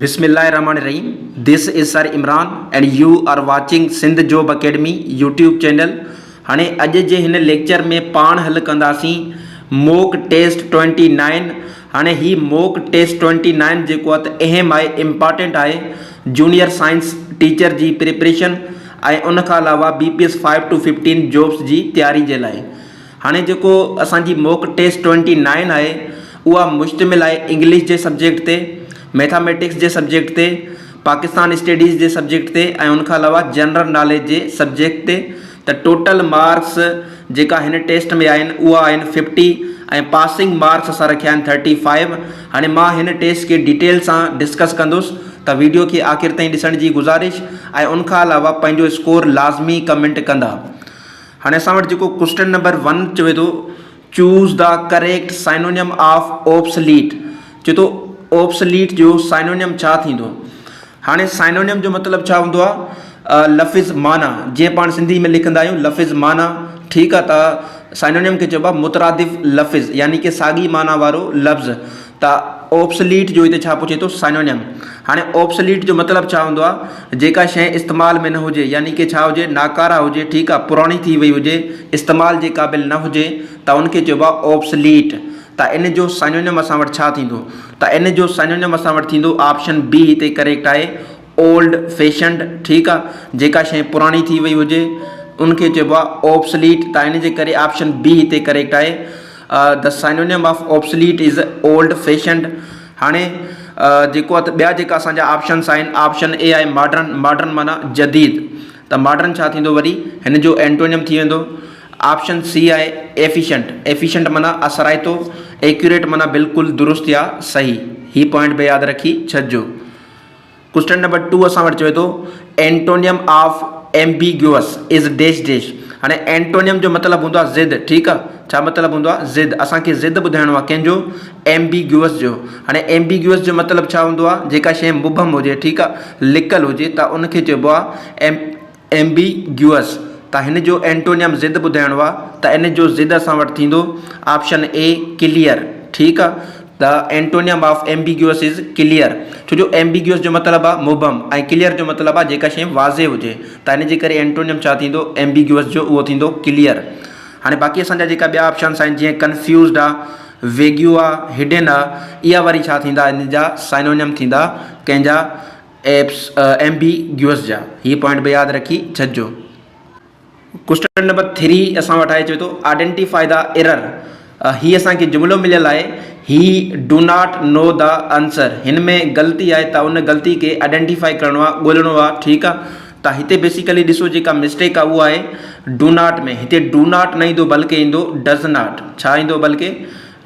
Bismillahirrahmanirrahim. This is Sir Imran and you are watching Sindh Job Academy YouTube channel. हाणे अॼु जे हिन lecture में पाण हल कंदासीं मोक टेस्ट 29। हाणे ही मोक टेस्ट 29 जेको आहे त अहम आहे, इम्पॉर्टेंट आहे जूनियर साइंस टीचर जी प्रिपरेशन ऐं उन खां अलावा BPS 5 to 15 जॉब्स जी तैयारी जे लाइ। हाणे जेको असांजी मोक टेस्ट 29 आहे उहा मुश्तमिल आहे इंग्लिश जे सब्जेक्ट ते, मैथमेटिक्स जे सब्जेक्ट ते, पाकिस्तान स्टडीज़ जे सब्जेक्ट ते ऐं उनखां अलावा जनरल नॉलेज जे सब्जेक्ट ते। त टोटल मार्क्स जेका हिन टेस्ट में आहिनि उहा आहिनि 50 ऐं पासिंग मार्क्स असां रखिया आहिनि 35। हाणे मां हिन टेस्ट खे डिटेल सां डिस्कस कंदुसि, त वीडियो खे आख़िर ताईं ॾिसण जी गुज़ारिश ऐं उनखां अलावा पंहिंजो स्कोर लाज़मी कमेंट कंदा। हाणे असां वटि जेको क्वेश्चन नंबर 1 चवे थो, choose the correct synonym of obsolete. चए थो ऑब्सलीट जो साइनोनिम छा थींदो। हाणे साइनोनिम जो मतिलबु छा हूंदो आहे, लफ़्ज़ माना, जीअं पाण सिंधी में लिखंदा आहियूं लफ़्ज़ माना, ठीकु आहे। त साइनोनिम खे चइबो आहे मुतरादिफ़ लफ़्ज़, यानी कि साॻी माना वारो लफ़्ज़। त ऑब्सलीट जो हिते छा पुछे थो, साइनोनिम। हाणे ऑब्सलीट जो मतिलबु छा हूंदो आहे, जेका शइ इस्तेमाल में न हुजे, यानी कि छा हुजे, नाकारा हुजे, ठीकु आहे, पुराणी थी वई हुजे, इस्तेमाल जे क़ाबिल न हुजे, त उनखे चइबो आहे ऑब्सलीट। त इन जो साइनोनिम असां वटि छा थींदो, त इन जो साइनोनिम असां वटि थींदो ऑप्शन बी हिते करेक्ट आहे, ओल्ड फैशन्ड। ठीकु आहे, जेका शइ पुराणी थी वई हुजे उनखे चइबो आहे ऑब्सलीट। त इन जे करे ऑप्शन बी हिते करेक्ट आहे। The synonym of obsolete is old fashioned. हाणे जेको आहे त ॿिया जेका असांजा ऑप्शन्स आहिनि, ऑप्शन ए आहे मॉडर्न। मॉडर्न माना जदीद। त मॉडर्न छा थींदो, वरी हिन जो एंटोनियम थी वेंदो। ऑप्शन सी आहे एफिशेंट। एफिशेंट माना असराइतो, एक्यूरेट माना बिल्कुलु दुरुस्त या सही। ही पॉइंट बि यादि रखी छॾिजो। क्वेश्चन नंबर 2 असां वटि चवे थो, antonym of ambiguous is dash dash. हाणे एंटोनियम जो मतिलबु हूंदो आहे ज़िद। ठीकु आहे, छा मतिलबु हूंदो आहे, ज़िद। असांखे ज़िद ॿुधाइणो आहे कंहिंजो, एम्बिग्यूअस जो। हाणे एम्बिग्यूअस जो मतिलबु छा हूंदो आहे, जेका शइ मुबहम हुजे, ठीकु आहे, लिकल हुजे, त उनखे चइबो आहे एम्बिग्यूअस। त हिन जो एंटोनियम ज़िद ॿुधाइणो आहे, त इन जो ज़िद असां वटि थींदो ऑप्शन ए क्लियर। ठीकु आहे, the antonym of ambiguous is clear. छो जो एम्बिग्यूअस जो मतिलबु आहे मुबहम ऐं क्लियर जो मतिलबु आहे जेका शइ वाज़े हुजे। त इन जे करे एंटोनियम छा थींदो, एम्बिग्यूअस जो, उहो थींदो क्लियर। हाणे बाक़ी असांजा जेका ॿिया ऑप्शन्स आहिनि, जीअं कंफ्यूज़्ड आहे, वेग्यू आहे, हिडन आहे, इहा वरी छा थींदा, इन जा साइनोनिम थींदा कंहिंजा, एम्बिग्यूअस जा। हीअ पॉइंट बि यादि रखी छॾिजो। क्वेश्चन नंबर 3 असां वटि आहे, चवे थो आइडेंटिफाई द एरर। ही असांखे जुमिलो मिलियल आहे, ही do not know the answer. हिन में ग़लती आहे, त उन ग़लती खे आइडेंटिफाई करिणो आहे, ॻोल्हणो आहे। ठीकु आहे, त हिते बेसिकली ॾिसो जेका मिस्टेक आहे उहा आहे डू नॉट में। हिते डू नॉट न ईंदो, बल्कि ईंदो डज़ नॉट। छा ईंदो, बल्कि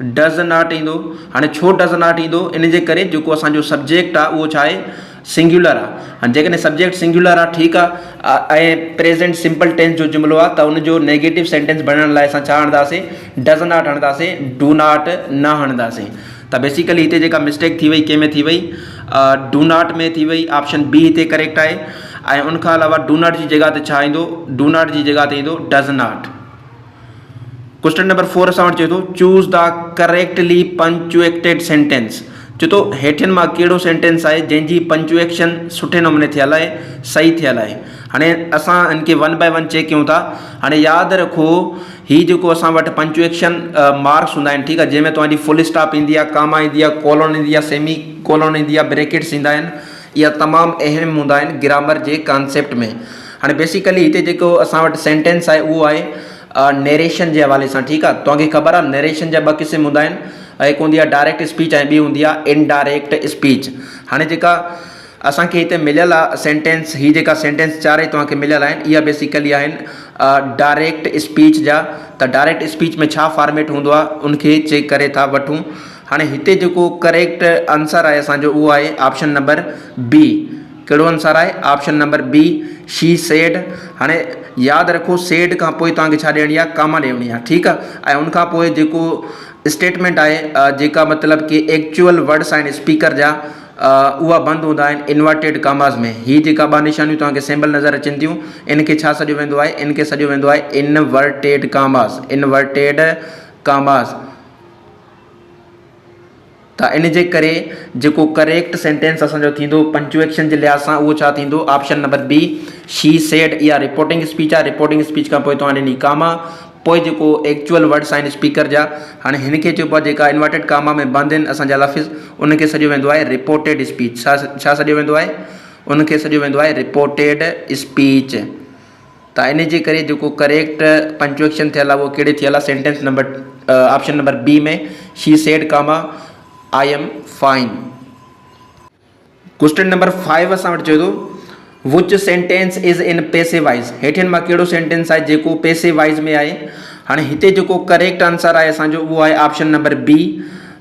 डज़ नॉट ईंदो। हाणे छो डज़ नॉट ईंदो, इन जे करे जेको असांजो सब्जेक्ट आहे उहो छा आहे, सिंगुलर आहे। हाणे जेकॾहिं सब्जेक्ट सिंगुलर आहे, ठीकु आहे, ऐं प्रेज़ेंट सिंपल टेंस जो जुमिलो आहे, त उनजो नेगेटिव सेंटेंस बणण लाइ असां छा हणंदासीं, डज़ नॉट हणंदासीं, डू नॉट न हणंदासीं। त बेसिकली हिते जेका मिस्टेक थी वई, कंहिंमें थी वई, डू नॉट में थी वई। ऑप्शन बी हिते करेक्ट आहे। ऐं उनखां अलावा डू नॉट जी जॻह ते छा ईंदो, डू नॉट जी जॻह ते ईंदो डज़ नॉट। क्वेश्चन नंबर 4 असां वटि चए थो, choose the correctly punctuated sentence. चए थो हेठियुनि मां कहिड़ो सेंटेंस आहे जंहिंजी पंक्चुएशन सुठे नमूने थियल आहे, सही थियल आहे। हाणे असां इनखे 1 बाय 1 चेक कयूं था। हाणे यादि रखो, हीअ जेको असां वटि पंक्चुएशन मार्क्स हूंदा आहिनि, ठीकु आहे, जंहिंमें तव्हांजी फुल स्टॉप ईंदी आहे, कामा ईंदी आहे, कोलन ईंदी आहे, सेमी कोलन ईंदी आहे, ब्रैकेट्स ईंदा आहिनि। इहा तमामु अहम हूंदा आहिनि ग्रामर जे कॉन्सेप्ट में। हाणे बेसिकली हिते जेको असां वटि सेंटेंस आहे उहो आहे नरेशन जे हवाले सां। ठीकु आहे, तव्हांखे ख़बर आहे नरेशन जा 2 क़िस्म हूंदा आहिनि, हिकु हूंदी आहे डायरेक्ट स्पीच ऐं ॿी हूंदी आहे इनडायरेक्ट स्पीच। हाणे जेका असांखे हिते मिलियल आहे सेंटेंस, हीअ जेका सेंटेंस चारई तव्हांखे मिलियल आहिनि, इहा बेसिकली आहिनि डायरेक्ट स्पीच जा। त डायरेक्ट स्पीच में छा फॉर्मेट हूंदो आहे, उनखे चेक करे था वठूं। हाणे हिते जेको करेक्ट आंसर आहे असांजो, उहो आहे ऑप्शन नंबर बी। कहिड़ो आंसर आहे, option number B, she said. हाणे यादि रखो, सेड खां पोइ तव्हांखे छा ॾियणी आहे, कामा ॾियणी आहे। ठीकु आहे, ऐं उनखां पोइ जेको स्टेटमेंट आहे, जेका मतिलबु कि एक्चुअल वर्ड्स आहिनि स्पीकर जा, उहा बंदि हूंदा आहिनि इन्वर्टेड कामाज़ में। हीअ जेका 2 निशानियूं तव्हांखे सिंबल नज़र अचनि थियूं, इनखे छा सॼो वेंदो आहे, इनखे सॼो वेंदो आहे इनवर्टेड कामाज़। इनवर्टेड कामाज़। त इन जे करे जेको करेक्ट सेंटेंस असांजो थींदो पंचुएक्शन जे लिहाज़ सां उहो छा थींदो option number B she said. इहा रिपोर्टिंग स्पीच आहे। रिपोर्टिंग स्पीच खां पोइ तव्हां ॾिनी कामा, पोइ जेको एक्चुअल वर्ड्स आहिनि स्पीकर जा, हाणे हिन खे चइबो आहे जेका इन्वर्टेड कामा में बंदि आहिनि असांजा लफ़्ज़, उनखे सॼो वेंदो आहे रिपोर्टेड स्पीच। छा सॼो वेंदो आहे? उनखे सॼो वेंदो आहे रिपोर्टेड स्पीच। त इन जे करे जेको करेक्ट पंचुएक्शन थियल आहे उहो कहिड़े थियल आहे? Sentence number option number B में she said comma I am fine. Question number 5 असां वटि चए थो which sentence is in passive voice. हेठिन मां कहिड़ो सेंटेंस आहे जेको पैसिव वॉइस में आहे? हाणे हिते जेको करेक्ट आंसर आहे असांजो उहो आहे option number B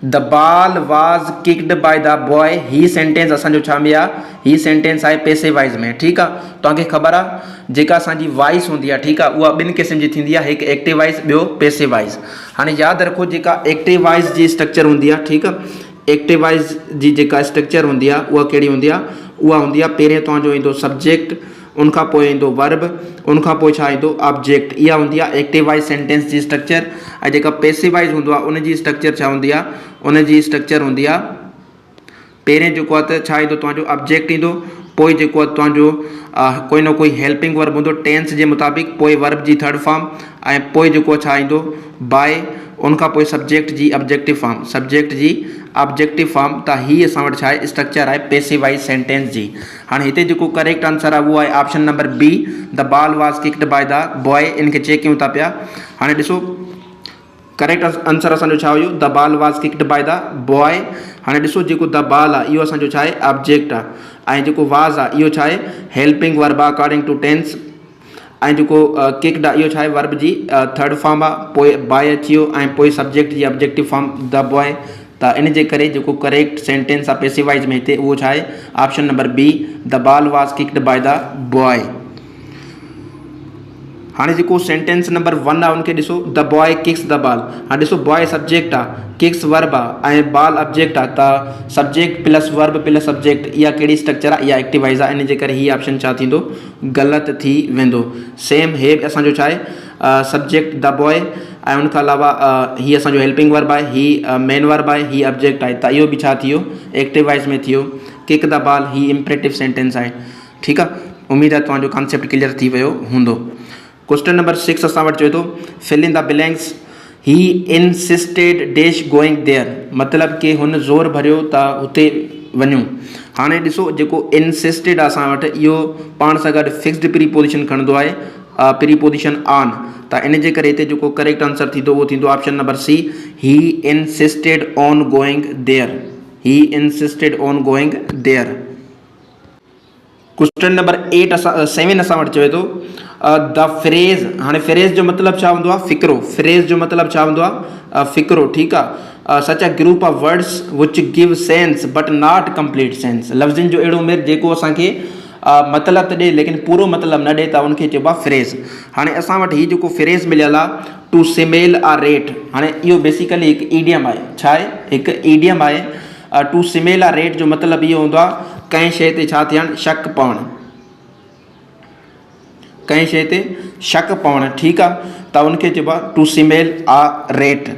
the ball was kicked by the boy. ही सेंटेंस असांजो छा में आहे? ही सेंटेंस आहे पैसिव वॉइस में। ठीकु आहे, तव्हांखे ख़बर आहे जेका असांजी वॉइस हूंदी आहे, ठीकु आहे, उहा ॿिनि क़िस्म जी थींदी आहे, हिकु एक्टिव वॉइस, ॿियो पैसिव वॉइस। हाणे यादि रखो जेका एक्टिव वॉइस जी स्ट्रक्चर हूंदी आहे, ठीकु आहे, एक्टिव वॉइस जी जेका स्ट्रक्चर हूंदी आहे उहा कहिड़ी हूंदी आहे? उहा हूंदी आहे पहिरें तव्हांजो ईंदो सब्जेक्ट, उनखां पोइ ईंदो वर्ब, उनखां पोइ छा ईंदो? ऑब्जेक्ट। इहा हूंदी आहे एक्टिव वॉइस सेंटेंस जी स्ट्रक्चर। ऐं जेका पैसिव वॉइस हूंदो आहे उनजी स्ट्रक्चर छा हूंदी आहे? उनजी स्ट्रक्चर हूंदी आहे पहिरें जेको आहे त छा ईंदो? तव्हांजो ऑब्जेक्ट ईंदो, पोइ जेको आहे तव्हांजो कोई न कोई हेल्पिंग वर्ब हूंदो टेंस जे मुताबिक़, पोइ वर्ब जी थर्ड फॉर्म, ऐं पोइ जेको छा ईंदो? बाय, उनखां पोइ सब्जेक्ट जी ऑब्जेक्टिव फॉर्म, सब्जेक्ट जी ऑब्जेक्टिव फॉर्म। त ही असां वटि छा आहे? स्ट्रक्चर आहे पैसिव वॉइस सेंटेंस जी। हाणे हिते जेको करेक्ट आंसर आहे उहो आहे option number B the ball was kicked by the boy. इनखे चेक कयूं था पिया। हाणे ॾिसो करेक्ट आंसर असांजो छा हुयो? The ball was kicked by the boy. हाणे ॾिसो जेको द बॉल आहे इहो असांजो छा आहे? ऑब्जेक्ट आहे, ऐं जेको वाज़ आहे इहो छा आहे? हेल्पिंग वर्ब आहे अकॉर्डिंग टू टेंस, ऐं जेको किक्ड आहे इहो छा आहे? वर्ब जी थर्ड फॉर्म आहे, पोइ बाय अची वियो, ऐं पोइ सब्जेक्ट जी ऑब्जेक्टिव फॉर्म द बॉय। त इन जे करे जेको करेक्ट सेंटेंस आहे पैसिव वॉइस में हिते उहो छा आहे? Option number B the ball was kicked by the boy. हाणे जेको सेंटेंस नंबर 1 आहे उनखे ॾिसो the boy kicks the ball. हाणे ॾिसो बॉय सब्जेक्ट आहे, किक्स वर्ब आहे, ऐं बॉल ऑब्जेक्ट आहे, त subject plus verb plus subject इहा कहिड़ी स्ट्रक्चर आहे? इहा एक्टिव वॉइस आहे। इन जे करे हीअ ऑप्शन छा थींदो? ग़लति थी वेंदो। सेम हे असांजो छा आहे? सब्जेक्ट द बॉय, ऐं उनखां अलावा हीअ असांजो हेल्पिंग वर्ब आहे, ही मेन वर्ब आहे, ही ऑब्जेक्ट आहे, त इहो बि छा थी वियो? एक्टिव वॉइस में थी वियो। किक द बॉल ही इम्परेटिव सेंटेंस आहे। ठीकु आहे, उमेदु आहे तव्हांजो कॉन्सेप्ट क्लियर थी वियो हूंदो। क्वेश्चन नंबर 6 असां वटि चए थो fill in the blanks he insisted dash going there. मतिलबु कि हुन ज़ोर भरियो त हुते वञूं। हाणे ॾिसो जेको इंसिस्टेड आहे असां वटि इहो पाण सां गॾु फिक्स्ड प्रीपोजिशन खणंदो आहे, प्रीपोजिशन ऑन। त इन जे करे हिते जेको करेक्ट आंसर थींदो उहो थींदो option number C he insisted on going there. He insisted on going there. Question number 7 असां वटि चए थो द फ्रेज़। हाणे फ्रेज़ जो मतिलबु छा हूंदो आहे? फ़िक्रो। फ्रेज़ जो मतिलबु छा हूंदो आहे? फ़िक्रो। ठीकु आहे, सच a group of words which give sense but not complete sense. लफ़्ज़नि जो अहिड़ो मेर जेको असांखे मतिलबु त ॾिए लेकिन पूरो मतिलबु न ॾिए, त उनखे चइबो आहे फ्रेज़। हाणे असां वटि हीउ जेको फ्रेज़ मिलियल आहे टू स्मेल अ रेट, हाणे इहो बेसिकली हिकु ईडियम आहे। छा आहे? हिकु ईडियम आहे। टू स्मेल अ रेट जो मतिलबु इहो हूंदो आहे कंहिं शइ ते छा थियणु? शक पवणु। कंहिं शइ ते शक पवणु। ठीकु आहे, त उनखे चइबो आहे टू स्मेल अ रेट।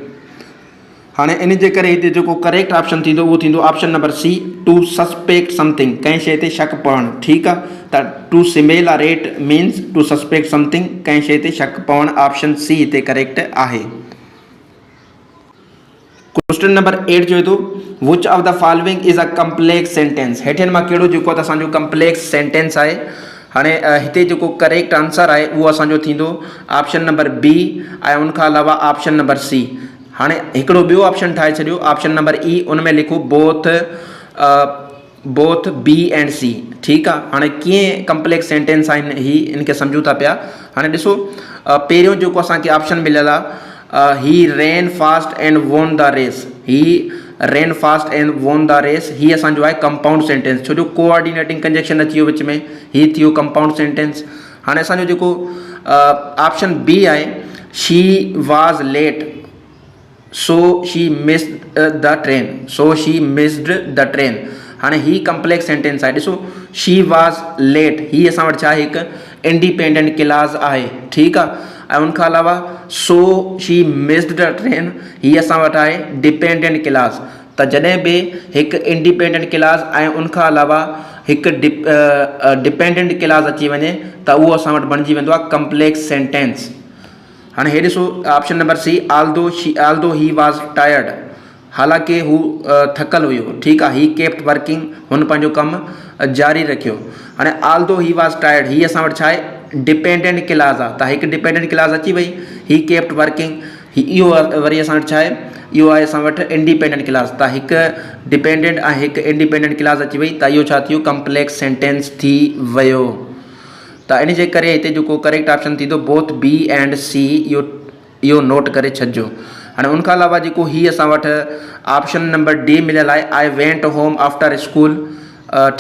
हाणे इन जे करे हिते जेको करेक्ट ऑप्शन थींदो उहो थींदो option number C to suspect something. कंहिं शइ ते शक पवणु। ठीकु आहे, त to smell a rat means to suspect something, कंहिं शइ ते शक पवणु। ऑप्शन सी हिते करेक्ट आहे। क्वेश्चन नंबर 8 चए थो which of the following is a complex sentence. हेठिन मां कहिड़ो जेको आहे त असांजो कम्प्लेक्स सेंटेंस आहे। हाणे हिते जेको करेक्ट आंसर आहे उहो असांजो थींदो ऑप्शन नंबर बी, ऐं उनखां अलावा ऑप्शन नंबर सी। हाणे हिकिड़ो ॿियो ऑप्शन ठाहे छॾियो ऑप्शन नंबर ई, उन में लिखो बोथ बी एंड सी। ठीकु आहे, हाणे कीअं कम्प्लेक्स सेंटेंस आहिनि ही इनखे सम्झूं था पिया। हाणे ॾिसो पहिरियों जेको असांखे ऑप्शन मिलियल आहे he ran fast and won the race. He ran fast and won the race ही असांजो आहे कंपाउंड सेंटेंस, छो जो कोऑर्डिनेटिंग कंजक्शन अची वियो विच में, ही थी वियो कंपाउंड सेंटेंस। हाणे असांजो जेको ऑप्शन बी आहे she was late so she missed the train. So she missed the train. हाणे ही कम्प्लेक्स सेंटेंस आहे। ॾिसो शी वॉज लेट ही असां वटि छा आहे? हिकु इंडिपेंडेंट क्लास आहे। ठीकु आहे, ऐं उनखां अलावा सो शी मिस्ड द ट्रेन ही असां वटि आहे डिपेंडेंट क्लास। त त जॾहिं बि हिकु इंडिपेंडेंट क्लास ऐं उनखां अलावा हिकु डिपेंडेंट क्लास अची वञे त उहो असां वटि बणिजी वेंदो आहे कम्पलेक्स सेंटेंस। हाणे हे ॾिसो option number C, although he was tired, हालांकि हू थकल हुयो, ठीकु आहे, ही केप्ट वर्किंग, हुन पंहिंजो कमु जारी रखियो। हाणे आल्दो ही वॉज टायर्ड, ही असां वटि छा आहे डिपेंडेंट क्लास आहे, त हिकु डिपेंडेंट क्लास अची वई, ही केप्ट वर्किंग, इहो वरी असां वटि छा आहे, इहो आहे असां वटि इंडिपेंडेंट क्लास, त हिकु डिपेंडेंट ऐं हिकु इंडिपेंडेंट क्लास अची वई त इहो छा थियो कम्पलेक्स सेंटेंस थी वियो। त इन जे करे हिते जेको करेक्ट ऑप्शन थींदो बोथ बी एंड सी, इहो नोट करे छॾिजो। हाणे उनखां अलावा जेको ही असां वटि ऑप्शन नंबर डी मिलियल आहे, I went home after school,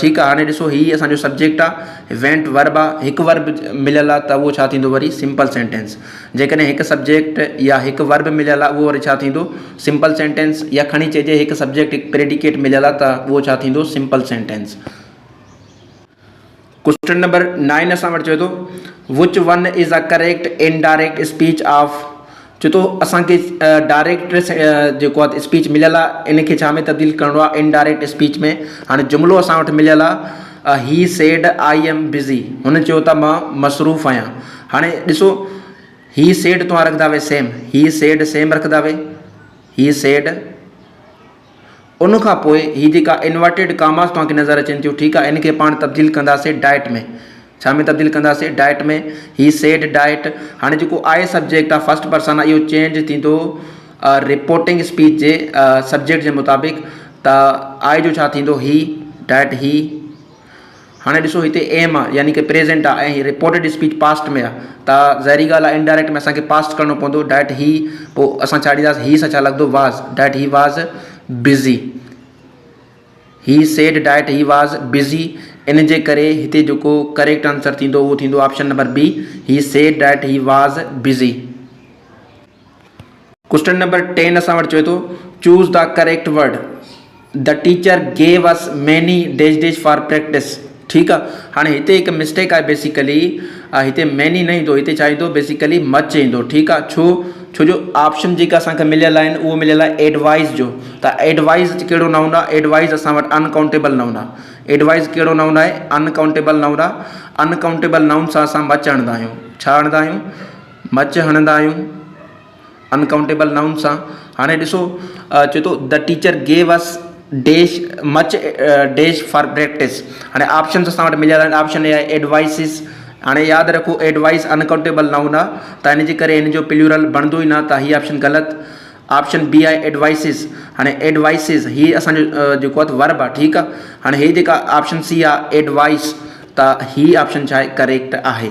ठीकु आहे। हाणे ॾिसो ही असांजो सब्जेक्ट आहे, वेंट वर्ब आहे, हिकु वर्ब मिलियल आहे त उहो छा थींदो वरी सिंपल सेंटेंस। जेकॾहिं हिकु सब्जेक्ट या हिकु वर्ब मिलियल आहे उहो वरी छा थींदो सिंपल सेंटेंस, या खणी चइजे हिकु सब्जेक्ट हिकु प्रेडिकेट मिलियल आहे त उहो छा थींदो सिंपल सेंटेंस। क्वेश्चन नंबर 9 असां वटि चए थो which one is a correct indirect speech of, चए थो असांखे डायरेक्ट जेको आहे स्पीच मिलियल आहे इनखे छा में तब्दील करिणो आहे इनडायरेक्ट स्पीच में। हाणे जुमिलो असां वटि मिलियल आहे he said I am busy, हुन चयो त मां मसरूफ़ आहियां। हाणे ॾिसो ही सेड तव्हां रखंदा वे सेम, ही सेड सेम रखंदा वे, ही सेड, उनखां पोइ ही जेका इन्वर्टेड कामास तव्हांखे नज़र अचनि थियूं, ठीकु आहे, इनखे पाण तब्दील कंदासीं डाइट में, छा में तब्दील कंदासीं डाइट में, ही सेड डाइट। हाणे जेको आहे सब्जेक्ट आहे फर्स्ट पर्सन आहे, इहो चेंज थींदो रिपोर्टिंग स्पीच जे सब्जेक्ट जे मुताबिक़, त आहे जो छा थींदो ही डाइट ही। हाणे ॾिसो हिते एम आहे यानी कि प्रेजेंट आहे ऐं रिपोर्टेड स्पीच पास्ट में आहे, त ज़हरी ॻाल्हि आहे इनडायरेक्ट में असांखे पास्ट करिणो पवंदो डाइट ही, पोइ असां छा ॾींदासीं ही सां छा लॻंदो वाज़, डाइट ही वाज़ बिज़ी, ही said that he was busy. इन जे करे हिते जेको करेक्ट आंसर थींदो उहो थींदो option number B, he said that he was busy. Question number 10 असां वटि चए थो choose the correct word, the teacher gave us many dash dash for practice, ठीकु आहे। हाणे हिते हिकु मिस्टेक आहे बेसिकली, हिते मैनी न ईंदो, हिते छा ईंदो बेसिकली मच ईंदो, ठीकु आहे। छो जो ऑप्शन जेका असांखे मिलियल आहिनि उहो मिलियल आहे एडवाइस जो, त एडवाइस कहिड़ो नाउन आहे, एडवाइस असां वटि अनकाउंटेबल नाउन आहे। एडवाइस कहिड़ो नाउन आहे अनकाउंटेबल नाउन आहे। अनकाउंटेबल नाउन सां असां मच हणंदा आहियूं, छा हणंदा आहियूं मच हणंदा आहियूं अनकाउंटेबल नाउन सां। हाणे ॾिसो चए थो the teacher gave us dash much dash for practice. हाणे ऑप्शन असां वटि मिलियल आहिनि, ऑप्शन ए आहे एडवाइसिस। हाणे यादि रखो एडवाइस अनकाउंटेबल नाउन आहे, त इन जे करे इन जो प्लूरल बणंदो ई न, त हीअ ऑप्शन ग़लति। ऑप्शन बी आहे एडवाइसिस। हाणे एडवाइसिस हीअ असांजो जेको आहे वर्ब आहे, ठीकु आहे। हाणे हीअ जेका ऑप्शन सी आहे एडवाइस, त हीअ ऑप्शन छा आहे करेक्ट आहे।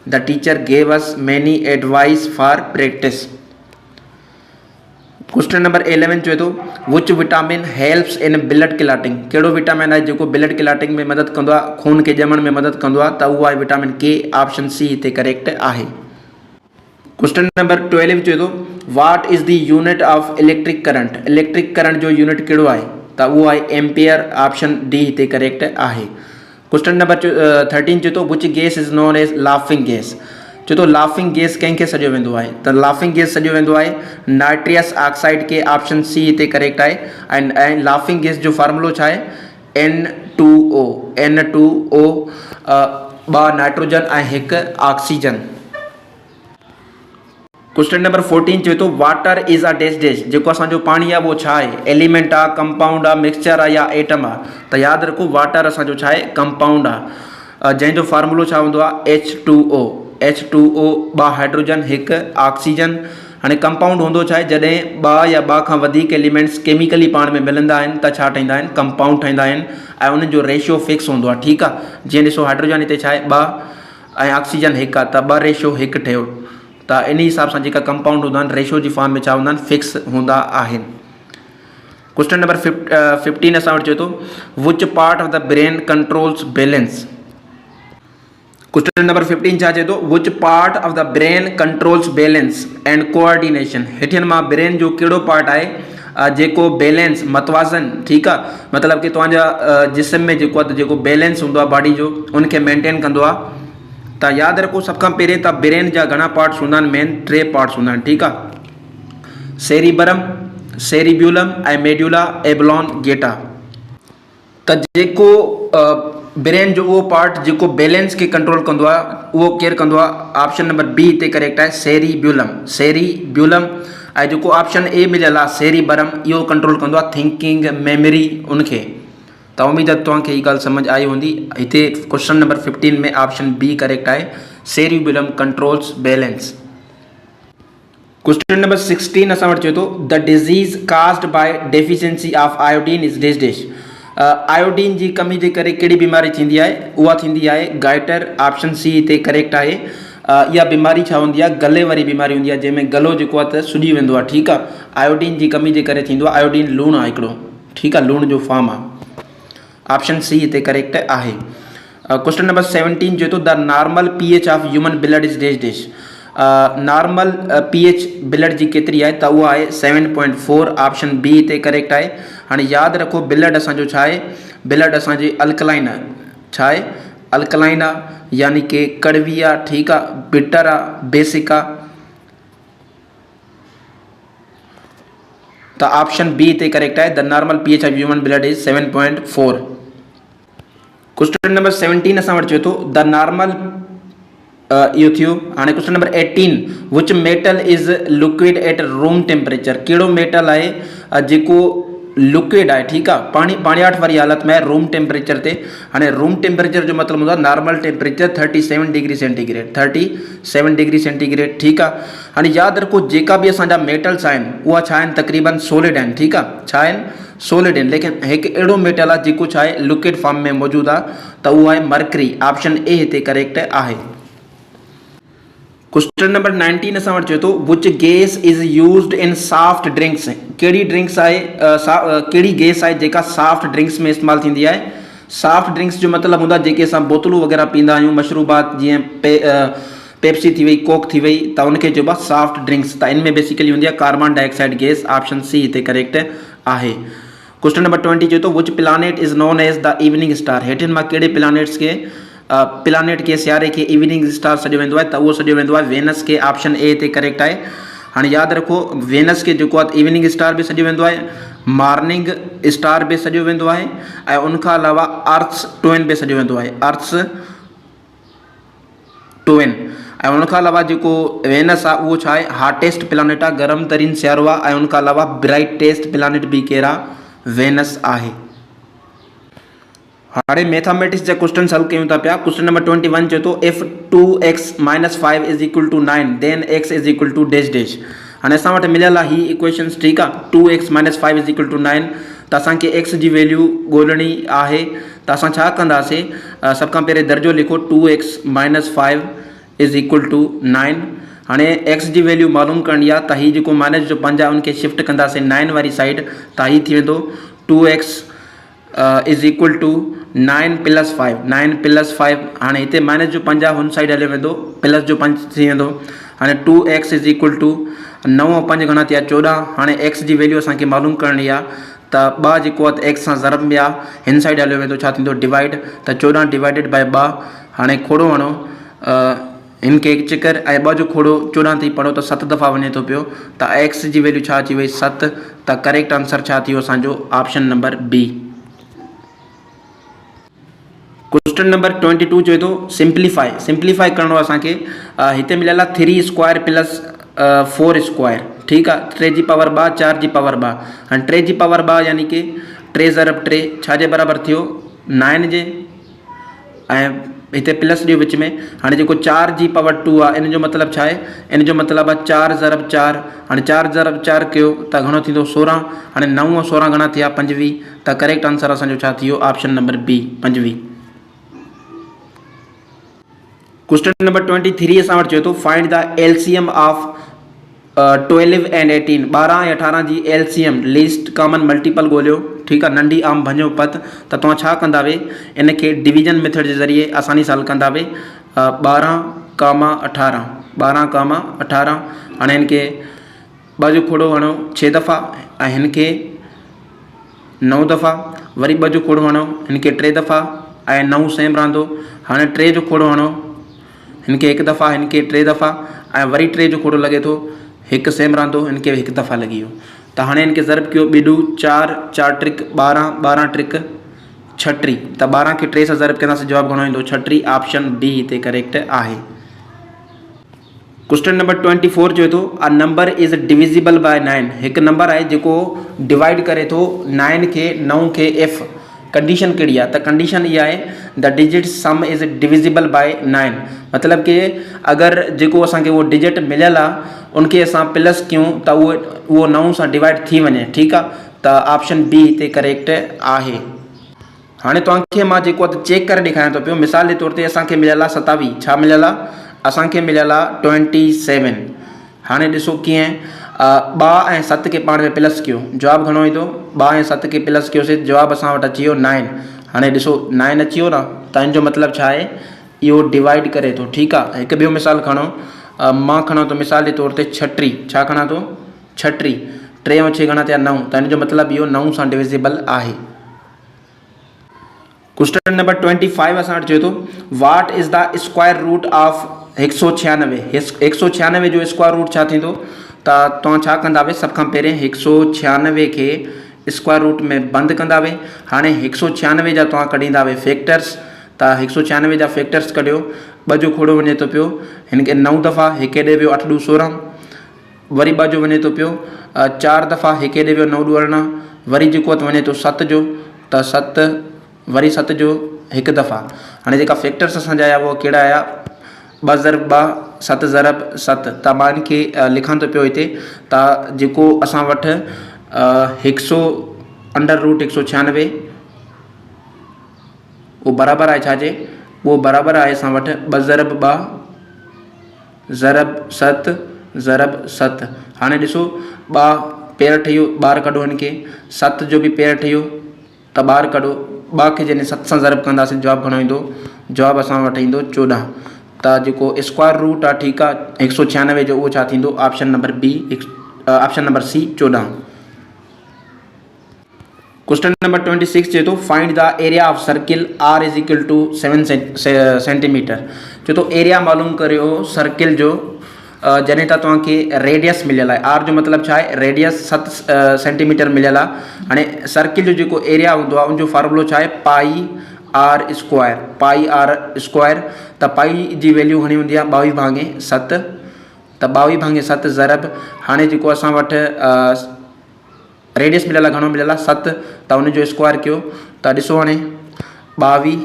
The teacher gave us many advice for practice. Question number 11 चए थो which vitamin helps in blood clotting, कहिड़ो विटामिन आहे जेको ब्लड क्लॉटिंग में मदद कंदो आहे, खून खे ॼमण में मदद कंदो आहे, त उहो आहे विटामिन के, ऑप्शन सी हिते करेक्ट आहे। क्वेश्चन नंबर 12 चए थो what is the unit of electric current, electric current जो यूनिट कहिड़ो आहे, त उहो आहे एम्पियर, ऑप्शन डी हिते करेक्ट आहे। क्वेश्चन नंबर 13 चए थो which gas is known as laughing gas, चए थो लाफिंग गैस कंहिंखे सॾियो वेंदो आहे, त लाफिंग गैस सॾियो वेंदो आहे नाइट्रियस ऑक्साइड के, ऑप्शन सी हिते करेक्ट आहे। ऐं लाफिंग गैस जो फार्मूलो छा आहे N2O, N2O, ॿ नाइट्रोजन ऐं हिकु ऑक्सीजन। क्वेश्चन नंबर 14 चए थो water is a dash dash, जेको असांजो पाणी आहे उहो छा आहे, एलिमेंट आहे, कंपाउंड आहे, मिक्सचर आहे या एटम आहे, त यादि रखो वाटर असांजो छा आहे कंपाउंड आहे, जंहिंजो फार्मूलो छा हूंदो आहे H2O, H2O, ॿ हाइड्रोजन हिकु ऑक्सीजन। हाणे कंपाउंड हूंदो छा आहे जॾहिं ॿ या ॿ खां वधीक एलिमेंट्स केमिकली पाण में मिलंदा आहिनि त छा ठहींदा आहिनि कंपाउंड ठहींदा आहिनि, ऐं उन्हनि जो रेशियो फिक्स हूंदो आहे, ठीकु आहे। जीअं ॾिसो हाइड्रोजन हिते छा आहे 2 ऐं ऑक्सीजन हिकु आहे, त 2 रेशियो 1 ठहियो, त इन हिसाब सां जेका कंपाउंड हूंदा आहिनि रेशियो जी फॉर्म में छा हूंदा आहिनि फिक्स हूंदा आहिनि। क्वेश्चन नंबर 15 असां वटि चए थो which part of the brain controls balance. Question number 15 छा चए थो which part of the brain controls balance and coordination, हेठियनि मां ब्रेन जो कहिड़ो पार्ट आहे जेको बैलेंस मतवाज़न, ठीकु आहे, मतिलबु कि तव्हांजा जिस्म में जेको आहे जेको बैलेंस हूंदो आहे बॉडी जो उनखे मेंटेन कंदो आहे। त यादि रखो सभ खां पहिरियों त ब्रेन जा घणा पार्ट्स हूंदा आहिनि, मेन 3 पार्ट्स हूंदा आहिनि, ठीकु आहे। सेरिबरम, सेरिब्यूलम ऐं मेड्यूला एबलोंगेटा। त जेको ब्रेन जो उहो पार्ट जेको बैलेंस के कंट्रोल कंदो आहे उहो केरु कंदो आहे? ऑप्शन नंबर बी हिते करेक्ट आहे, सेरिब्यूलम। सेरिब्यूलम ऐं जेको ऑप्शन ए मिलियल आहे सेरिबरम, इहो कंट्रोल कंदो आहे थिंकिंग, मेमोरी उनखे। त उम्मीद आहे तव्हांखे हीअ ॻाल्हि सम्झ आई हूंदी। हिते क्वेश्चन नंबर 15 में ऑप्शन बी करेक्ट आहे, cerebellum controls balance. Question number 16 असां वटि चए थो the disease caused by deficiency of iodine is dash dash. Iodine जी कमी जे करे कहिड़ी बीमारी थींदी आहे? उहा थींदी आहे गाइटर। ऑप्शन सी हिते करेक्ट आहे। इहा बीमारी छा हूंदी आहे? गले वारी बीमारी हूंदी आहे, जंहिंमें गलो जेको आहे त सुॼी वेंदो आहे। ठीकु आहे, आयोडीन जी कमी जे करे थींदो आहे। आयोडीन लूणु आहे हिकिड़ो, ठीकु आहे, लूण जो फॉर्म आहे। ऑप्शन सी हिते करेक्ट आहे। क्वेश्चन नंबर 17 चए थो the normal pH of human blood is dash dash. Normal pH blood जी केतिरी आहे? त उहा आहे 7.4। ऑप्शन बी हिते करेक्ट आहे। हाणे यादि रखो ब्लड असांजो छा आहे? ब्लड असांजी अल्कलाइन आहे। छा आहे? अल्कलाइन आहे, यानी कि कड़वी आहे, ठीकु आहे, बिटर आहे, बेसिक आहे। त ऑप्शन बी हिते करेक्ट आहे, the normal pH of human blood is 7.4। Question number 17 असां वटि चए थो द नॉर्मल इहो थियो। हाणे question number 18 which metal is liquid at room temperature. कहिड़ो मेटल आहे जेको लिक्विड आहे? ठीकु आहे, पाणियाठ वारी हालत में आहे रूम टेम्परेचर ते। हाणे रूम टेम्परेचर जो मतिलबु हूंदो आहे normal temperature 37 degree centigrade, 37 degree centigrade. ठीकु आहे, हाणे यादि रखो जेका बि असांजा मेटल्स आहिनि उहा छा आहिनि? तक़रीबन सॉलिड आहिनि। ठीकु आहे, छा आहिनि? सॉलिड आहिनि। लेकिन हिकु अहिड़ो मेटल आहे जेको छा आहे? लिक्विड फॉर्म में मौजूदु आहे, त उहो आहे मर्करी। ऑप्शन ए हिते करेक्ट आहे। क्वेश्चन नंबर 19 असां वटि चए थो विच गैस इज़ यूज़्ड इन सॉफ्ट ड्रिंक्स। कहिड़ी ड्रिंक्स आहे, कहिड़ी गैस आहे जेका सॉफ्ट ड्रिंक्स में इस्तेमालु थींदी आहे? सॉफ्ट ड्रिंक्स जो मतिलबु हूंदो आहे जेके असां बोतलूं वग़ैरह पींदा आहियूं, मशरूबात जीअं पेप्सी थी वई, कोक थी वई, त उनखे चइबो आहे सॉफ्ट ड्रिंक्स। त इनमें बेसिकली हूंदी आहे carbon dioxide gas. Option C हिते करेक्ट आहे। क्वेश्चन नंबर 20 चए थो which planet is known as the evening star. हेठिन मां कहिड़े प्लानेट्स खे प्लानेट के सियारे के इवनिंग स्टार सॾियो वेंदो आहे? त उहो सॾियो वेंदो आहे वेनस के। ऑप्शन ए हिते करेक्ट आहे। हाणे यादि रखो वेनस के जेको आहे इवनिंग स्टार बि सॾियो वेंदो आहे, मॉर्निंग स्टार बि सॾियो वेंदो आहे, ऐं उनखां अलावा अर्थ्स ट्विन बि सॾियो वेंदो आहे, अर्थ्स ट्विन। ऐं उनखां अलावा जेको वेनस आहे उहो छा आहे? हॉटेस्ट प्लानेट आहे, गरम तरीन सियारो आहे, ऐं उनखां अलावा ब्राइटेस्ट प्लानेट बि केरु आहे? वेनस आहे। हाणे मैथमेटिक्स जा क्वेश्चन हल कयूं था पिया। क्वेश्चन नंबर 21 चए थो if 2x - 5 is equal to 9 then x is equal to dash dash. हाणे असां वटि मिलियल आहे ही इक्वेशन्स। ठीकु आहे, 2x - 5 इज़ इक्वल टू 9। त असांखे x जी वैल्यू ॻोल्हणी आहे। त असां छा कंदासीं? सभ खां पहिरीं दर्जो लिखो, 2x - 5 इज़ इक्वल टू 9। हाणे x जी वैल्यू मालूम करणी आहे, त हीउ जेको माइनस जो 5 आहे उनखे शिफ्ट कंदासीं 9 वारी साइड, त हीउ थी वेंदो 2x इज़ इक्वल टू 9 + 5, 9 + 5। हाणे हिते माइनस जो 5 हुन साइड हली वेंदो, प्लस जो 5 थी वेंदो। हाणे 2x इज़ इक्वल टू 9 ऐं 5 घणा थिया? 14। हाणे x जी वैल्यू असांखे मालूम करणी आहे, त 2 जेको आहे x सां ज़रब में आहे, हिन साइड हलियो वेंदो, छा थींदो? डिवाइड। त 14 डिवाइडेड बाय 2। हाणे खोड़ो हणो, हिनखे हिकु चकर, ऐं 2 जो खोड़ो 14 थी पढ़ो त 7 दफ़ा वञे थो पियो, त x जी वैल्यू छा अची वई? 7। त करेक्ट आंसर छा थियो असांजो? Option number B. Question number 22 चए थो सिंप्लीफाई करणो असांखे। हिते मिलियल आहे 3 स्क्वायर प्लस 4 स्क्वायर। ठीकु आहे, 3 जी पावर 2, 4 जी पावर 2। हाणे 3 जी पावर 2 यानी कि 3 ज़रब 3 छाजे बराबरि थियो? 9 जे, ऐं हिते प्लस ॾियो विच में। हाणे जेको 4 जी पावर 2 आहे इन जो मतिलबु छा आहे? इन जो मतिलबु आहे 4 ज़रब 4। हाणे 4 ज़रब 4 कयो त घणो थींदो? 16। हाणे 9 ऐं 16 घणा थिया? 25। त करेक्ट आंसर असांजो छा थियो? Option number B, 25। Question number 23 असां वटि चए थो find the LCM of 12 and 18। 12 ऐं 18 जी एलसीएम लीस्ट कॉमन मल्टीपल ॻोल्हियो। ठीकु आहे, नंढी आम भञो पत। त तव्हां छा कंदा वे? इनखे डिवीजन मेथड जे ज़रिए आसानी सां हल कंदा वे। 12, 18, 12, 18। हाणे हिनखे 2 जो खोड़ो हणो 6 दफ़ा, ऐं हिनखे 9 दफ़ा, वरी 2 जो खोड़ो हणो हिनखे 3 दफ़ा, ऐं 9 सेम रहंदो। हाणे 3 जो खोड़ो हणो हिनखे 1 दफ़ा, हिनखे 3 दफ़ा, ऐं वरी 3 जो खोड़ो लॻे थो 1 सेम रहंदो, हिनखे 1 दफ़ा लॻी वियो। तो हाँ इनके ज़रब कयो बिडू 4 4 ट्रिक 12 12 ट्रिक 36 तो 12 के 3 से ज़रब कंदासीं जवाब घणो ईंदो 36 ऑप्शन बी हिते करेक्ट आहे। क्वेश्चन नंबर 24 जो तो a number is divisible by 9 एक नंबर है जो डिवाइड करे तो 9 के 9 के एफ कंडीशन कड़ी है तो कंडीशन ये है the digit sum is divisible by 9 मतलब कि अगर जो असांखे वो डिजिट मिलियल आहे उनके असां प्लस क्यों तो वो 9 से डिवाइड थी वने ठीक है तो ऑप्शन बी इतने करेक्ट आहे। हाँ तव्हांखे मां जेको चेक करे ॾेखारियां थो पियो मिसाल के तौर ते असांखे मिलियल आहे 27 छा मिलियल आहे असांखे मिलियल आहे 27। हाँ ॾिसो कीअं 2 ऐं 7 के पाण में प्लस कयो जवाब घणो ईंदो 2 ऐं 7 के प्लस कयोसीं जवाब असां वटि अची वियो 9। हाँ ॾिसो 9 अची वियो न त इन जो मतलब छा आहे इहो डिवाइड करे थो ठीक आहे। हिकु ॿियो मिसाल खणो मां खणां थो मिसाल के तौर ते 36 छा खणां थो 36 3 ऐं 6 घणा थिया 9 त इन जो मतलब इहो 9 सां डिविजिबल आहे। क्वेश्चन नंबर 25 असां वटि चए थो what is the square root of 196 जो स्क्वायर रूट छा थींदो त तव्हां छा कंदावे सब खां पहिरें 196 के स्क्वायर रूट में बंद कंदावे। हाणे 196 जा तव्हां कढींदावे फैक्टर्स त 196 जा फैक्टर्स कढियो 2 जो खोड़ो वञे थो पियो हिनखे 9 दफ़ा हिकु ॾे वियो 8 ॾू 16 वरी 2 जो वञे थो पियो 4 दफ़ा हिकु ॾे वियो 9 ॾू 18 वरी जेको वञे थो 7 जो त 7 वरी 7 जो हिकु दफ़ा। हाणे जेका फैक्टर्स असांजा आया उहो कहिड़ा आया 2 ज़रब 2 7 ज़रब 7 त मां इनखे लिखां थो पियो हिते त जेको असां वटि 100 अंडर रूट 196 वो बराबर आहे छाजे वो बराबर आहे असां वटि 2 ज़रब 2 ज़रब 7 ज़रब 7। हाणे ॾिसो 2 पेर ठहियो ॿार कढो हिनखे 7 जो भी पेर ठहियो त ॿार कढो 2 खे जॾहिं 7 सां ज़रब कंदासीं जवाब घणो ईंदो जवाब असां वटि ईंदो 14 त जेको स्क्वायर रूट आहे ठीकु आहे 196 जो उहो छा थींदो option number B option number C 14। Question number 26 चए थो find the area of circle R is equal to 7 centimetre चए थो एरिया मालूम करियो सर्किल जो जॾहिं त तव्हांखे रेडियस मिलियल आहे आर जो मतलब छा आहे रेडियस 7 सेंटीमीटर मिलियल आहे। हाणे सर्किल जो जेको एरिया हूंदो आहे उनजो फॉर्मूलो छा आहे पाई आर स्क्वायर त पाई जी वैल्यू घणी हूंदी आहे 22 भागे 7 त 22 भागे 7 ज़रब हाणे जेको असां वटि रेडियस मिलियल आहे घणो मिलियल आहे 7 त उनजो स्क्वायर कयो त ॾिसो हाणे 22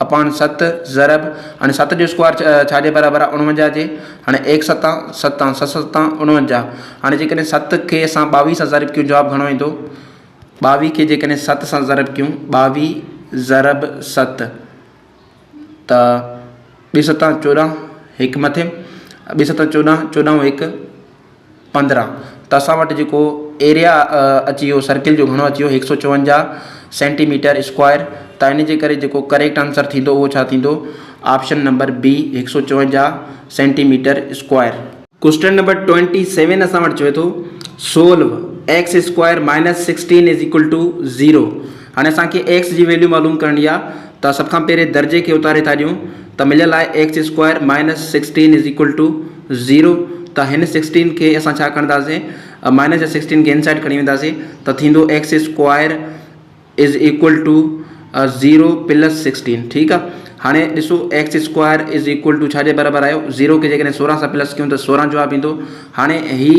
अपॉन 7 ज़रब हाणे 7 जो स्क्वायर छाजे बराबर आहे 49 जे। हाणे 1 7 7 7 7 49 हाणे जेकॾहिं 7 खे असां 22 सां ज़रब कयूं जवाब घणो ईंदो 22 के जेकॾहिं 7 सां ज़रब कयूं 22 ज़रब 7 त 2 7 14 हिकु मथे 2 7 14 14 1 15 त असां वटि जेको एरिया अची वियो सर्किल जो घणो अची वियो 154 सेंटीमीटर स्क्वायर त इन जे करे जेको करेक्ट आंसर थींदो उहो छा थींदो option number B 154 centimetre square. Question number 27 असां वटि चए थो solve X square minus 16 is equal to 0। हाणे असांखे एक्स जी वैल्यू मालूम करणी आहे त सब खां पहिरें दर्जे खे उतारे था ॾियूं त मिलियल आहे X square minus 16 is equal to 0 त हिन 16 खे असां छा कंदासीं माइनस जा 16 खे इनसाइड खणी वेंदासीं त थींदो X square is equal to 0 plus 16 ठीक आहे। हाणे ॾिसो X square is equal to छाजे बराबर आयो 0 के जेकॾहिं 16 सां प्लस कयूं त 16 जवाब ईंदो। हाणे ही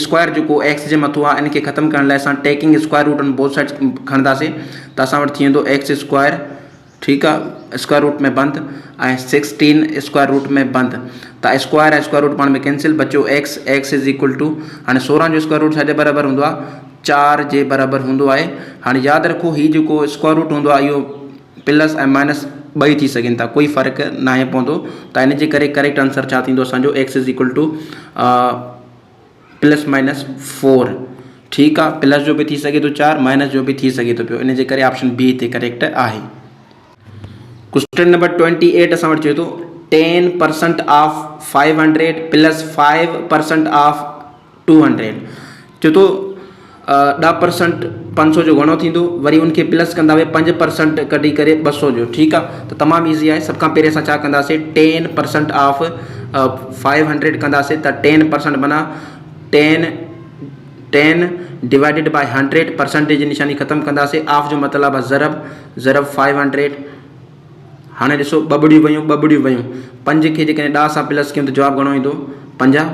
स्क्वायर जो एक्स जे मथो आहे इनके ख़त्म करण लाइ असां taking square root on both side खणंदासीं त असां वटि थी वेंदो एक्स स्क्वायर ठीक आहे स्क्वायर रूट में बंद ऐं 16 स्क्वायर रूट में बंद त स्क्वायर ऐं स्क्वायर रूट पाण में कैंसिल बचो एक्स इज इक्वल टू हाणे 16 जो स्क्वायर रूट छाजे बराबर हूंदो आहे 4 जे बराबर हूंदो आहे। हाणे यादि रखो ही जेको स्क्वायर रूट हूंदो आहे इहो प्लस ऐं माइनस ॿई थी सघनि था कोई फ़र्क़ु नाहे पवंदो त इन जे करे करेक्ट आंसर छा थींदो असांजो X is equal to plus minus 4 ठीक आहे प्लस जो भी थी सघे थो 4 माइनस जो भी थी सघे थो पियो इन जे करे ऑप्शन बी हिते करेक्ट आहे। क्वेश्चन नंबर 28 असां वटि चए थो 10% ऑफ 500 प्लस 5% ऑफ 200 चए थो 10% 500 जो घणो थींदो वरी उनखे प्लस कंदावे 5% कढी करे 200 जो ठीक आहे त तमामु ईज़ी आहे। सब खां पहिरें असां छा कंदासीं 10% ऑफ 500 कंदासीं त 10% माना 10 10 डिवाइडेड बाय 100 परसेंटेज जी निशानी ख़त्म कंदासीं। ऑफ जो मतिलबु आहे ज़रब 500। हाणे ॾिसो ॿ ॿुड़ियूं वयूं 5 खे जेकॾहिं 10 सां प्लस कयूं त जवाबु घणो ईंदो 50।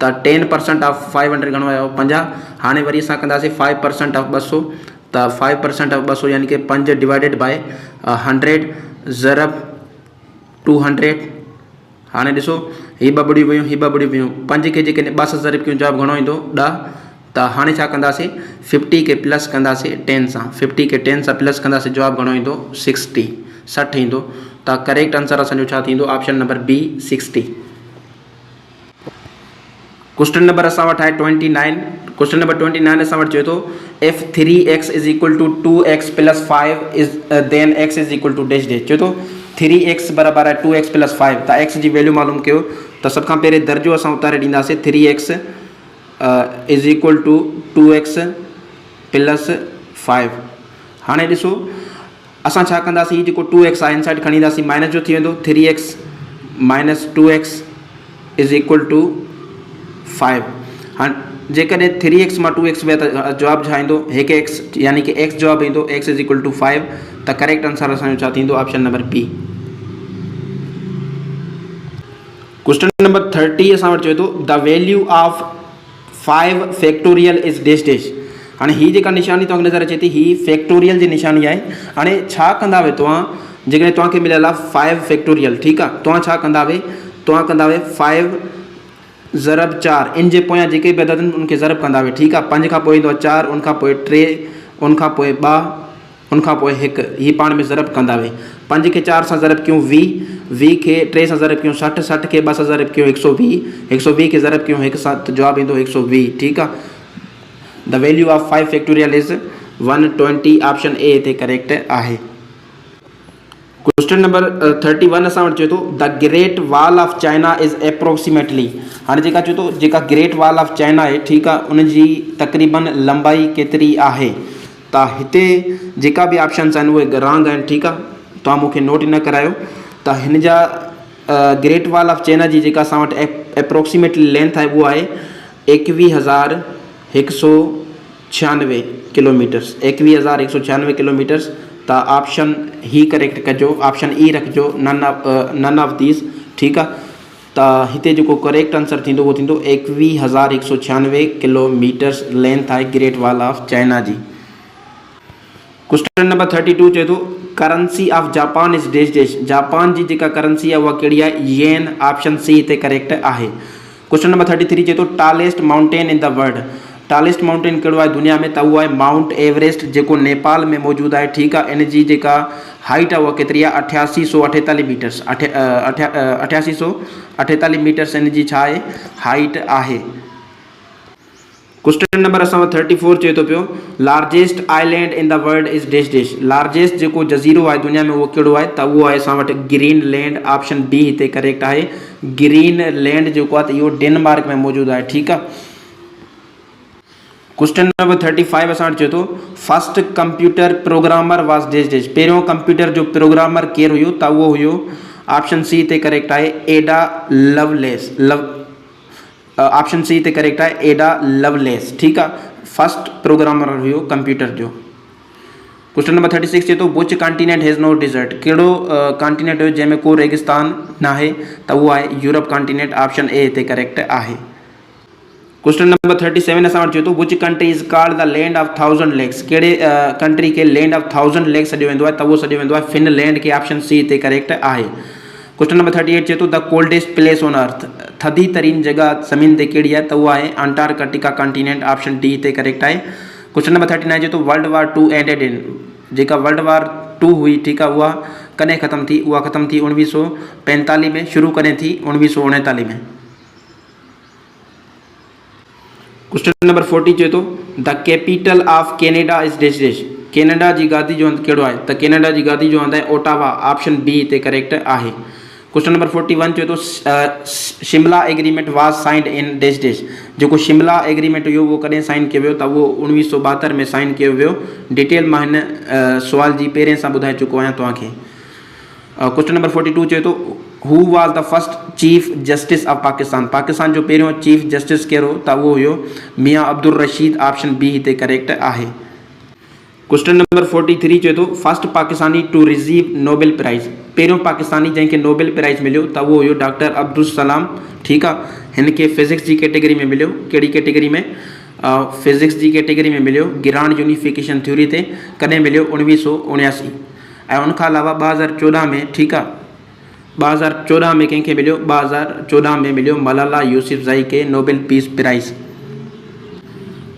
त 10% ऑफ 500 घणो आयो 50। हाणे वरी असां कंदासीं 5% ऑफ 200। त 5% ऑफ 200 यानी कि 5 डिवाइडेड बाय 100 ज़रब 200। हाणे ॾिसो हीअ ॿ ॿुड़ियूं वयूं 5 खे जेकॾहिं 2 सां ज़रब कयूं जवाबु घणो ईंदो 10। त हाणे छा कंदासीं 50 खे प्लस कंदासीं 10 सां। 50 खे 10 सां प्लस कंदासीं जवाबु घणो ईंदो 60 ईंदो। त करेक्ट आंसर असांजो छा थींदो option number B 60। Question number असां वटि आहे 29। क्वेश्चन नंबर 29 असां वटि चए थो if 3x is equal to 2x plus 5 is देन x is equal to dash dash. चए थो 3x बराबरि आहे 2x प्लस 5। त x जी वैल्यू मालूम कयो। त सभ खां पहिरें दर्जो असां उतारे ॾींदासीं 3x is equal to 2x plus 5। हाणे ॾिसो असां छा कंदासीं हीअ जेको 2x आहे इनसाइड खणी ईंदासीं माइनस जो थी वेंदो 3x minus 2x is equal two 5। हाणे जेकॾहिं 3x मां 2x विया त जवाबु छा ईंदो 1x यानी कि x जवाबु ईंदो x इज इक्वल टू 5। त करेक्ट आंसर असांजो छा थींदो option number B. Question number 30 असां वटि चए थो the value of 5 factorial is dash dash. हाणे हीअ जेका निशानी तव्हांखे नज़र अचे थी हीअ फैक्टोरियल जी निशानी आहे। हाणे छा कंदा वे तव्हां जेकॾहिं तव्हांखे मिलियल आहे 5 फैक्टोरियल ठीकु आहे तव्हां छा कंदा वे 5 ज़रब 4 इन जे पोयां जेके बि अदद आहिनि उनखे ज़रब कंदा वे ठीकु आहे। 5 खां पोइ ईंदो आहे 4 उनखां पोइ 3 उनखां पोइ 2 उनखां पोइ 1 हीअ पाण में ज़रब कंदा वे। 5 खे 4 सां ज़रब कयूं 20 खे 3 सां ज़रब कयूं 60 खे 2 सां ज़रब कयूं 120 खे ज़रब कयूं 1 सां त जवाबु ईंदो 120 ठीकु आहे। The value of 5 factorial is 120 option A हिते करेक्ट आहे। क्वेश्चन नंबर 31 असां वटि चए थो the great wall of China is approximately. हाणे जेका चए थो जेका ग्रेट वॉल ऑफ चाइना आहे ठीकु आहे उनजी तक़रीबन लंबाई केतिरी आहे। त हिते जेका बि ऑप्शन्स आहिनि उहे रॉन्ग आहिनि ठीकु आहे। तव्हां मूंखे नोट न करायो। त हिन जा ग्रेट वॉल ऑफ चाइना जी जेका असां वटि अप्रोक्सीमेटली लेंथ आहे उहा आहे 21,196 किलोमीटर्स 21,196 किलोमीटर्स। त ऑप्शन ही करेक्ट कजो ऑप्शन ई रखिजो नन ऑफ दीस ठीकु आहे। त हिते जेको करेक्ट आंसर थींदो उहो थींदो 21,196 किलोमीटर्स लेंथ आहे ग्रेट वॉल ऑफ चाइना जी। क्वेश्चन नंबर 32 चए थो currency of Japan is dash dash. Japan जी जेका करेंसी आहे उहा कहिड़ी आहे येन ऑप्शन सी हिते करेक्ट आहे। क्वेश्चन नंबर 33 चए थो tallest mountain in the world. Tallest mountain कहिड़ो आहे दुनिया में त उहो आहे माउंट एवरेस्ट जेको नेपाल में मौजूदु आहे ठीकु आहे। इन जी जेका हाइट आहे उहा केतिरी आहे 8848 मीटर्स 8848 मीटर्स इन जी छा आहे हाइट आहे। क्वेश्चन नंबर असां वटि 34 चए थो पियो largest island in the world is dash dash. Largest जेको जज़ीरो आहे दुनिया में उहो कहिड़ो आहे त उहो आहे असां वटि ग्रीन लैंड ऑप्शन बी हिते करेक्ट आहे। ग्रीन लैंड जेको आहे त इहो डेनमार्क में मौजूदु आहे ठीकु आहे। क्वेश्चन नंबर 35 असां वटि चए थो first computer programmer was dash dash. पहिरियों कंप्यूटर जो प्रोग्रामर केरु हुयो त उहो हुयो ऑप्शन सी हिते करेक्ट आहे एडा लवलेस। ऑप्शन सी हिते करेक्ट आहे एडा लवलेस ठीकु आहे। फर्स्ट प्रोग्रामर हुयो कंप्यूटर जो। क्वेश्चन नंबर 36 चए थो which continent has no desert. कहिड़ो कॉन्टिनेंट हुयो जंहिंमें को रेगिस्तान न आहे त उहो आहे यूरोप कॉन्टिनेंट ऑप्शन ए हिते करेक्ट आहे। क्वेश्चन नंबर 37 असां वटि चए थो which country is called the land of 1000 lakes. कहिड़े कंट्री खे लैंड ऑफ 1000 लेक्स सॾियो वेंदो आहे त उहो सॾियो वेंदो आहे फिनलैंड खे ऑप्शन सी हिते करेक्ट आहे। क्वेश्चन नंबर 38 चए थो the coldest place on earth. थधी तरीन जगह ज़मीन ते कहिड़ी आहे त उहा आहे अंटार्कटिका कॉन्टिनेंट ऑप्शन डी हिते करेक्ट आहे। क्वेश्चन नंबर 39 चए थो वर्ल्ड वार 2 एंडेड इन। जेका वर्ल्ड वार 2 हुई ठीकु आहे उहा कॾहिं ख़तमु थी उहा ख़तमु थी 1945 में शुरू कॾहिं थी 1939 में। क्वेश्चन नंबर 40 चए थो the capital of Canada is dash dash. Canada जी गादी जो हंधु कहिड़ो आहे त कैनेडा जी गादी जो हंधु आहे ओटावा ऑप्शन बी हिते करेक्ट आहे। क्वेश्चन नंबर 41 चए थो Shimla agreement was signed in dash dash. जेको शिमला एग्रीमेंट हुयो उहो कॾहिं साइन कयो वियो त उहो 1972 में साइन कयो वियो। डिटेल मां हिन सुवाल जी पहिरें सां ॿुधाए चुको आहियां तव्हांखे। क्वेश्चन नंबर 42 चए थो who was the first chief justice of Pakistan, Pakistan जो पहिरियों चीफ जस्टिस कहिड़ो त उहो हुयो मियां अब्दुल रशीद, ऑप्शन बी हिते करेक्ट आहे। क्वेश्चन नंबर 43 चए थो first Pakistani to receive Nobel prize, पहिरियों पाकिस्तानी जंहिंखे नोबेल प्राइज़ मिलियो त उहो हुयो डॉक्टर अब्दुल सलाम। ठीकु आहे, हिन खे फिज़िक्स जी कैटेगरी में मिलियो। कहिड़ी कैटेगरी में? फिज़िक्स जी कैटेगरी में मिलियो। गिरांड यूनिफिकेशन थ्योरी ते कॾहिं मिलियो? 1979। ऐं उनखां अलावा 2014 में, ठीकु आहे, 2014 में कंहिंखे मिलियो? 2014 में मिलियो मलाला यूसुफ़ज़ई खे Nobel peace prize.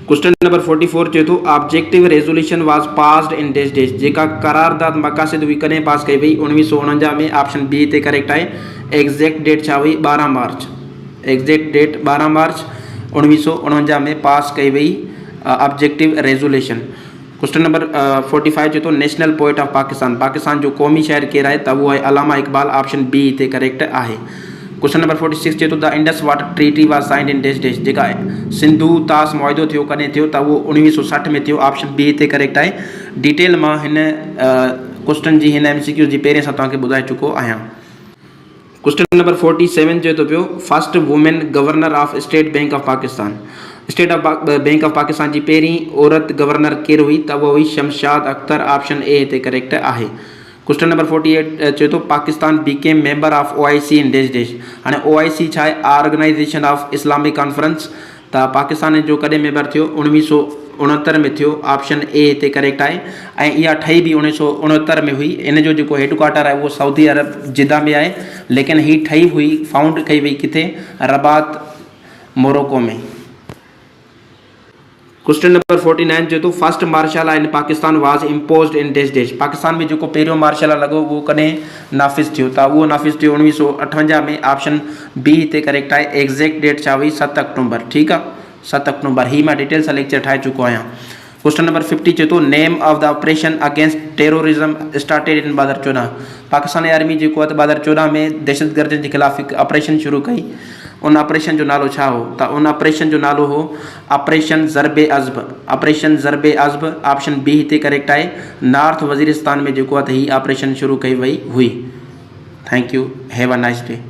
Question number 44 चए थो objective resolution was passed in days days, जेका करारदाद मक़ासिद हुई कॾहिं पास कई वई? 1949 में, ऑप्शन बी हिते करेक्ट आहे। एग्जैक्ट डेट छा हुई? 12 मार्च। एग्जैक्ट डेट 12 मार्च 1949 में पास कई वई ऑब्जेक्टिव रेजोल्यूशन। क्वेश्चन नंबर 45 चए थो national poet of Pakistan, Pakistan जो क़ौमी शाइर केरु आहे? त उहो आहे अलामा इक़बाल, ऑप्शन बी हिते करेक्ट आहे। क्वेश्चन नंबर 46 चए थो the Indus water treaty was signed in days days, जेका सिंधु तास मुआहिदो थियो कॾहिं थियो? त उहो 1960 में थियो, ऑप्शन बी हिते करेक्ट आहे। डिटेल मां हिन क्वेश्चन जी, हिन MCQ जी पहिरें सां तव्हांखे ॿुधाए चुको आहियां। क्वेश्चन नंबर 47 चए थो पियो first women governor of State Bank of Pakistan, State of Bank of Pakistan जी पहिरीं औरत गवर्नर केरु हुई? त उहा हुई शमशाद अख्तर, ऑप्शन ए हिते करेक्ट आहे। क्वेश्चन नंबर 48 चए थो Pakistan became member of OIC in days days, हाणे OIC छा आहे? Organisation of Islamic conference. त पाकिस्तान जो कॾहिं मेंबर थियो? 1969 में थियो, ऑप्शन ए हिते करेक्ट आहे। ऐं इहा ठही बि 1969 में हुई। इन जो जेको हेडक्वार्टर आहे उहो सऊदी अरब जिदा में आहे, लेकिन हीअ ठही हुई, फाउंड कई वई किथे? रबात, मोरक्को में। क्वेश्चन नंबर 49 चए थो first martial law in Pakistan was imposed in days days, Pakistan में जेको पहिरियों मार्शल लॉ लॻो उहो कॾहिं नाफ़िज़ थियो? त उहो नाफ़िज़ थियो 1958 में, ऑप्शन बी हिते करेक्ट आहे। एग्जैक्ट डेट छा हुई? 7 अक्टूबर। ठीकु आहे, 7 अक्टूबर। ही मां डिटेल सां लेक्चर ठाहे चुको आहियां। क्वेश्चन नंबर 50 चए थो name of the operation against terrorism started in 2014, Pakistani army जेको आहे 2014 में दहशतगर्दनि जे ख़िलाफ़ हिकु ऑपरेशन शुरू कई। उन ऑपरेशन जो नालो छा हो? त उन ऑपरेशन जो नालो हो ऑपरेशन ज़रबे अज़ब, ऑपरेशन ज़रबे अज़ब, ऑप्शन बी हिते करेक्ट आहे। नॉर्थ वज़ीरिस्तान में जेको आहे त ही ऑपरेशन शुरू कई वई हुई। Thank U, have a nice day.